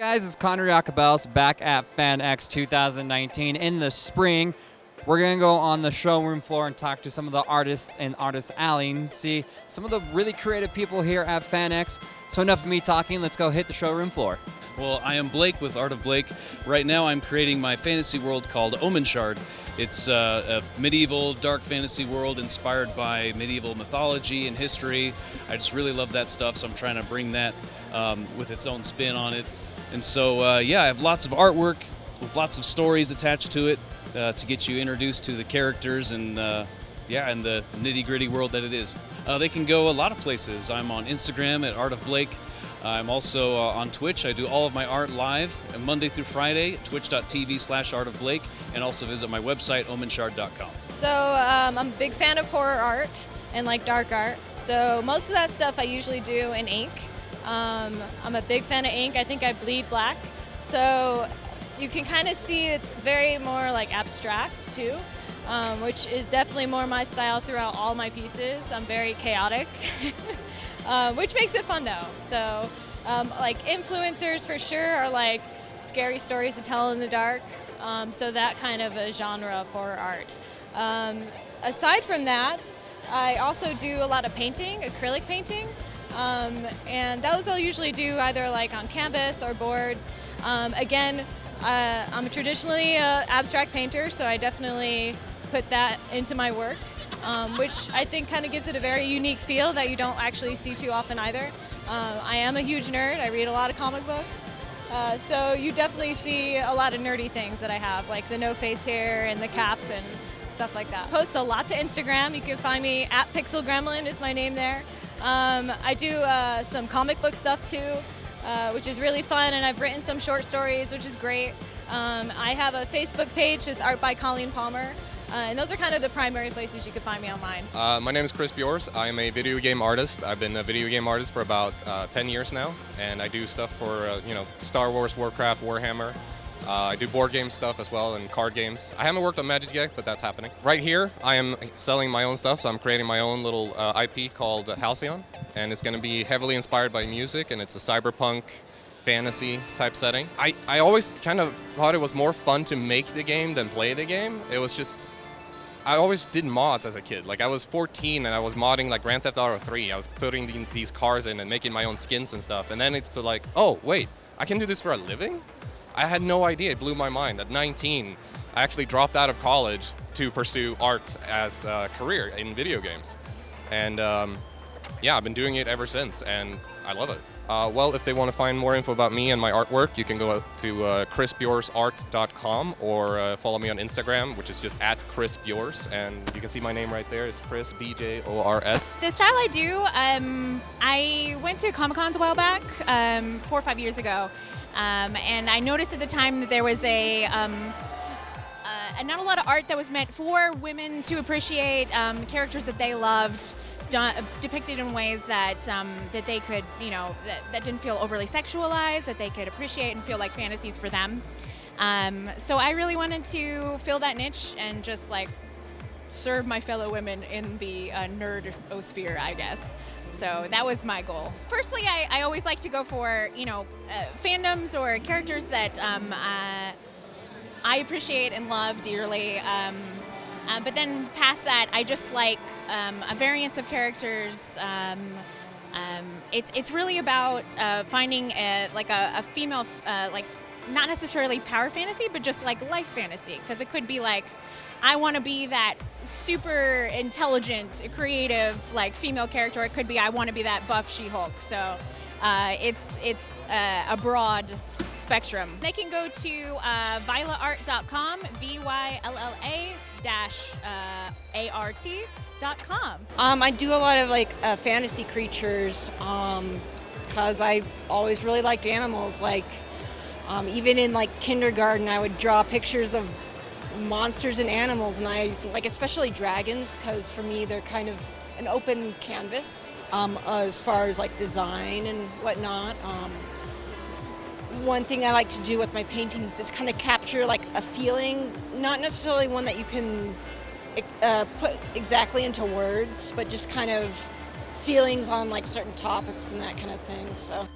Guys, it's Conrad Iacobellis back at FanX 2019 in the spring. We're going to go on the showroom floor and talk to some of the artists in Artist Alley and see some of the really creative people here at FanX. So enough of me talking, let's go hit the showroom floor. Well, I am Blake with Art of Blake. Right now I'm creating my fantasy world called Omenshard. It's a medieval dark fantasy world inspired by medieval mythology and history. I just really love that stuff, so I'm trying to bring that with its own spin on it. And so, yeah, I have lots of artwork with lots of stories attached to it to get you introduced to the characters and, yeah, and the nitty-gritty world that it is. They can go a lot of places. I'm on Instagram at Art of Blake. I'm also on Twitch. I do all of my art live Monday through Friday, twitch.tv/artofblake, and also visit my website, omenshard.com. So I'm a big fan of horror art and like dark art. So most of that stuff I usually do in ink. I'm a big fan of ink. I think I bleed black. So you can kind of see it's very more like abstract too, which is definitely more my style throughout all my pieces. I'm very chaotic. Which makes it fun though. So like influencers for sure are like scary stories to tell in the dark. So that kind of a genre of horror art. Aside from that, I also do a lot of painting, acrylic painting. And those I'll usually do either like on canvas or boards. Again, I'm a traditionally abstract painter, so I definitely put that into my work. Which I think kind of gives it a very unique feel that you don't actually see too often either. I am a huge nerd. I read a lot of comic books. So you definitely see a lot of nerdy things that I have, like the no face hair and the cap and stuff like that. Post a lot to Instagram. You can find me at Pixel Gremlin is my name there. I do some comic book stuff too, which is really fun, and I've written some short stories, which is great. I have a Facebook page, just Art by Colleen Palmer. And those are kind of the primary places you can find me online. My name is BJORS. I'm a video game artist. I've been a video game artist for about 10 years now, and I do stuff for Star Wars, Warcraft, Warhammer. I do board game stuff as well and card games. I haven't worked on Magic yet, but that's happening. Right here, I am selling my own stuff, so I'm creating my own little IP called HULETT, and it's going to be heavily inspired by music, and it's a cyberpunk fantasy type setting. I always kind of thought it was more fun to make the game than play the game. It was just, I always did mods as a kid. Like I was 14 and I was modding like Grand Theft Auto 3. I was putting these cars in and making my own skins and stuff. And then it's like, oh wait, I can do this for a living? I had no idea, it blew my mind. At 19, I actually dropped out of college to pursue art as a career in video games. And yeah, I've been doing it ever since and I love it. Well, if they want to find more info about me and my artwork, you can go to chrisbjorsart.com or follow me on Instagram, which is just at chrisbjors, and you can see my name right there. It's Chris, BJORS. The style I do, I went to Comic-Cons a while back, 4 or 5 years ago, and I noticed at the time that there was not a lot of art that was meant for women to appreciate characters that they loved, depicted in ways that that they could, that didn't feel overly sexualized, that they could appreciate and feel like fantasies for them. So I really wanted to fill that niche and just like serve my fellow women in the nerd-osphere, I guess. So that was my goal. Firstly, I always like to go for fandoms or characters that I appreciate and love dearly. But then past that, I just like a variance of characters. It's really about finding a female, like not necessarily power fantasy, but just like life fantasy. Because it could be like, I want to be that super intelligent, creative, like female character. It could be I want to be that buff She-Hulk. So it's a broad spectrum. They can go to vilaart.com, VYLLA-ART.com. I do a lot of like fantasy creatures because I always really liked animals. Like even in like kindergarten, I would draw pictures of monsters and animals, and I like especially dragons because for me they're kind of an open canvas as far as like design and whatnot. One thing I like to do with my paintings is kind of capture like a feeling, not necessarily one that you can put exactly into words, but just kind of feelings on like certain topics and that kind of thing. So.